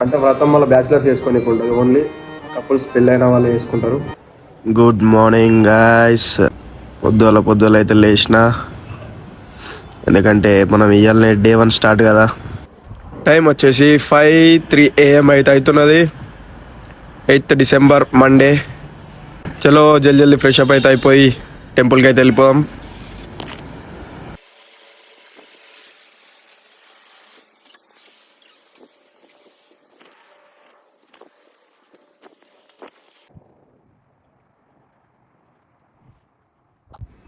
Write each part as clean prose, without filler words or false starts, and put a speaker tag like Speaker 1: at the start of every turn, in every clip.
Speaker 1: అంటే వ్రతం వల్ల బ్యాచిలర్స్ వేసుకొని ఉంటుంది, ఓన్లీ కపుల్స్ పెళ్ళైన వాళ్ళు వేసుకుంటారు. Good morning guys. పొద్దుల అయితే లేచిన, ఎందుకంటే మనం ఇవాళనే డే 1 స్టార్ట్ కదా. టైం వచ్చేసి 5:03 AM అయితే అవుతున్నది. 8th December Monday. చలో జల్దీ ఫ్రెష్ అప్ అయితే అయిపోయి టెంపుల్కి అయితే వెళ్ళిపోదాం.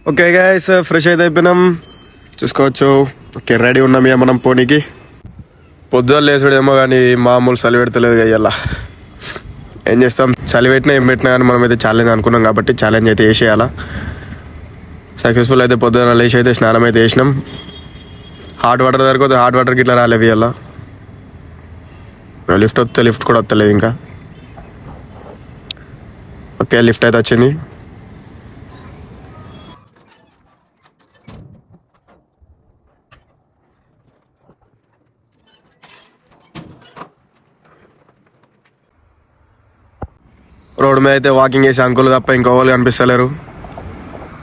Speaker 1: ఓకే గైస్, ఫ్రెష్ అయితే అయిపోయినాం, చూసుకోవచ్చు. ఓకే, రెడీ ఉన్నాం ఇక మనం పోనీకి. పొద్దున్న లేచుడేమో కానీ మామూలు చలి పెడతలేదు అయ్యల్లా. ఏం చేస్తాం, చలి పెట్టినా ఏం పెట్టినా కానీ మనం అయితే ఛాలెంజ్ అనుకున్నాం కాబట్టి ఛాలెంజ్ అయితే వేసేయాలా. సక్సెస్ఫుల్ అయితే పొద్దున్న లేచి అయితే స్నానం అయితే వేసినాం. హాట్ వాటర్ దగ్గర హాట్ వాటర్కి ఇట్లా రాలేవి అలా. లిఫ్ట్ వస్తే లిఫ్ట్ కూడా వస్తలేదు ఇంకా. ఓకే, లిఫ్ట్ అయితే వచ్చింది. రోడ్డు మీద అయితే వాకింగ్ చేసే అంకులు తప్ప ఇంకా వాళ్ళు కనిపిస్తలేరు.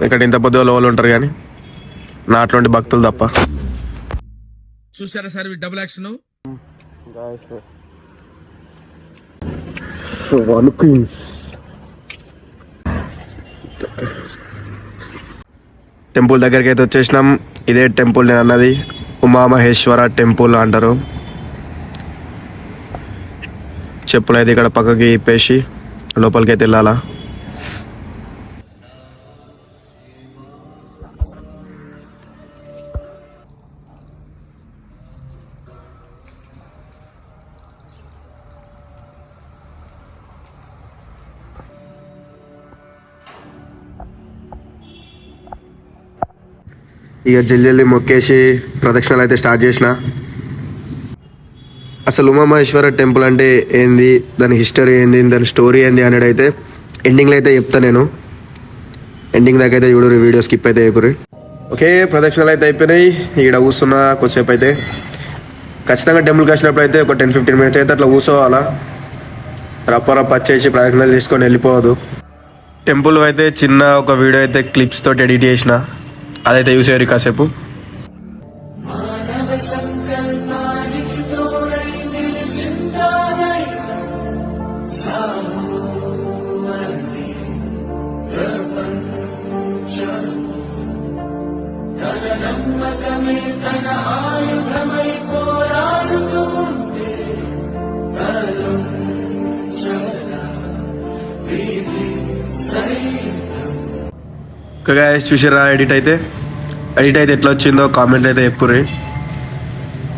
Speaker 1: ఇక్కడ ఇంత పొద్దుల వాళ్ళు ఉంటారు కానీ నా అట్లాంటి భక్తులు తప్ప.
Speaker 2: చూసారా సార్ డబుల్ యాక్షన్.
Speaker 1: టెంపుల్ దగ్గరికి అయితే వచ్చేసినాం. ఇదే టెంపుల్ నేను అన్నది, ఉమామహేశ్వర టెంపుల్ అంటారు. చెప్పులు అయితే ఇక్కడ పక్కకి ఇప్పేసి లోపలికి అయితే వెళ్ళాలా. ఇక జల్దీ మొక్కేసి ప్రదక్షిణలు అయితే స్టార్ట్ చేసిన. అసలు ఉమామహేశ్వర టెంపుల్ అంటే ఏంది, దాని హిస్టరీ ఏంది, దాని స్టోరీ ఏంది అనేది అయితే ఎండింగ్లో అయితే చెప్తా నేను. ఎండింగ్ దాకా అయితే చూడరు, వీడియో స్కిప్ అయితే చేయకూరి. ఓకే, ప్రదక్షిణలు అయితే అయిపోయినాయి. ఇక్కడ కూర్చున్నా కొద్దిసేపు అయితే. ఖచ్చితంగా టెంపుల్కి వచ్చినప్పుడు అయితే ఒక 10-15 minutes అయితే అట్లా కూర్చోవాలా. రప్ప వచ్చేసి ప్రదక్షిణలు చేసుకొని వెళ్ళిపోవద్దు. టెంపుల్ అయితే చిన్న ఒక వీడియో అయితే క్లిప్స్ తోటి ఎడిట్ చేసిన, అదైతే చూసేవారు కాసేపు. చూసారా ఎడిట్ అయితే ఎట్లా వచ్చిందో కామెంట్ అయితే చెప్పుర్రి.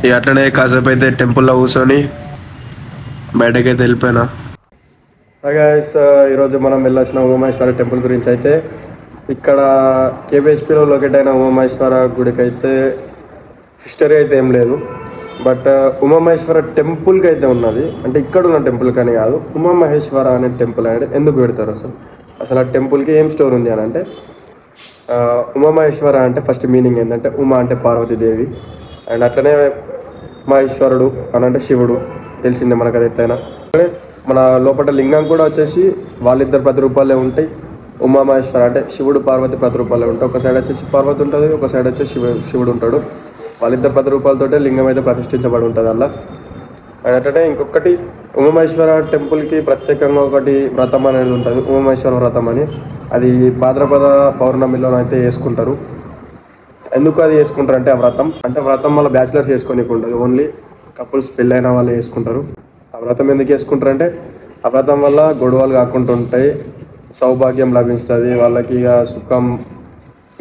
Speaker 1: ఇక అట్లనే కాసేపు అయితే టెంపుల్లో కూర్చొని బయటకైతే వెళ్ళిపోయినా. గైస్, ఈరోజు మనం వెళ్ళొచ్చిన ఉమామహేశ్వర టెంపుల్ గురించి అయితే, ఇక్కడ కేబిహెచ్పిలో లొకేట్ అయిన ఉమామహేశ్వర గుడికి అయితే హిస్టరీ అయితే ఏం లేదు. బట్ ఉమామహేశ్వర టెంపుల్కి అయితే ఉన్నది. అంటే ఇక్కడ ఉన్న టెంపుల్ కానీ కాదు, ఉమామహేశ్వర అనే టెంపుల్ అనేది ఎందుకు పెడతారు అసలు ఆ టెంపుల్కి ఏం స్టోరీ ఉంది అని అంటే, ఉమామహేశ్వర అంటే ఫస్ట్ మీనింగ్ ఏంటంటే ఉమా అంటే పార్వతీదేవి, అండ్ అట్లనే మహేశ్వరుడు అని అంటే శివుడు, తెలిసిందే మనకు అది ఎట్లయినా. మన లోపల లింగం కూడా వచ్చేసి వాళ్ళిద్దరు ప్రతిరూపాలే ఉంటాయి. ఉమామహేశ్వర అంటే శివుడు పార్వతి ప్రతిరూపాలే ఉంటాయి. ఒక సైడ్ వచ్చేసి పార్వతి ఉంటుంది, ఒక సైడ్ వచ్చేసి శివుడు ఉంటాడు. వాళ్ళిద్దరు ప్రతిరూపాలతోటే లింగం అయితే ప్రతిష్ఠించబడి ఉంటుంది అలా. అండ్ అట్లనే ఇంకొకటి ఉమామహేశ్వర టెంపుల్కి ప్రత్యేకంగా ఒకటి వ్రతం అనేది ఉంటుంది, ఉమామహేశ్వర వ్రతం అని. అది భాద్రపద పౌర్ణమిలో అయితే వేసుకుంటారు. ఎందుకు అది వేసుకుంటారు అంటే, ఆ వ్రతం వల్ల బ్యాచిలర్స్ వేసుకొని ఉంటుంది, ఓన్లీ కపుల్స్ పెళ్ళైన వాళ్ళు వేసుకుంటారు. ఆ వ్రతం ఎందుకు వేసుకుంటారు అంటే, ఆ వ్రతం వల్ల గొడవలు కాకుండా ఉంటాయి, సౌభాగ్యం లభిస్తుంది వాళ్ళకి. ఇక సుఖం,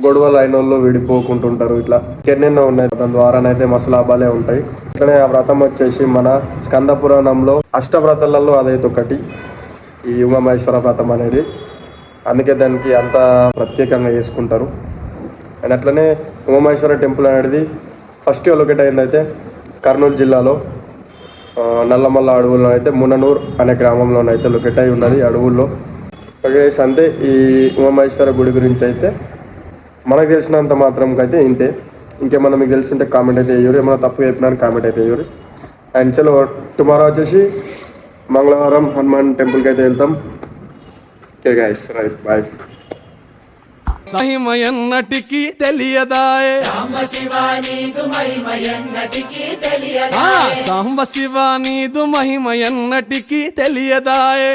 Speaker 1: గొడవలు అయిన వాళ్ళు విడిపోకుంటుంటారు. ఇట్లా ఎన్నెన్నో ఉన్నాయి, దాని ద్వారానైతే మస్తు లాభాలే ఉంటాయి. ఇట్లనే ఆ వ్రతం వచ్చేసి మన స్కంద పురాణంలో అష్టవ్రతాలలో అదైతే ఒకటి, ఈ ఉమామహేశ్వర వ్రతం అనేది. అందుకే దానికి అంత ప్రత్యేకంగా చేసుకుంటారు. అండ్ అట్లనే ఉమామహేశ్వర టెంపుల్ అనేది ఫస్ట్ లొకేట్ అయిందైతే కర్నూలు జిల్లాలో నల్లమల్ల అడవుల్లో అయితే ముననూర్ అనే గ్రామంలోనైతే లొకేట్ అయి ఉన్నది, అడవుల్లో. అంతే ఈ ఉమామహేశ్వర గుడి గురించి అయితే మనకు తెలిసినంత మాత్రం అయితే ఇంతే. ఇంకేమన్నా మీకు తెలిసింటే కామెంట్ అయితే వేయరు, ఏమైనా తప్పు చెప్పినా కామెంట్ అయితే వేయరు. అండ్ చలో టుమారో వచ్చేసి మంగళవారం హనుమాన్ టెంపుల్కి అయితే వెళ్తాం. Okay guys, right, bye.
Speaker 2: మహిమ ఎన్నటికీ తెలియదాయే,
Speaker 3: సాంబ శివ నీదు మహిమ ఎన్నటికీ తెలియదాయే,
Speaker 2: సాంబ శివ నీదు మహిమ ఎన్నటికీ తెలియదాయే.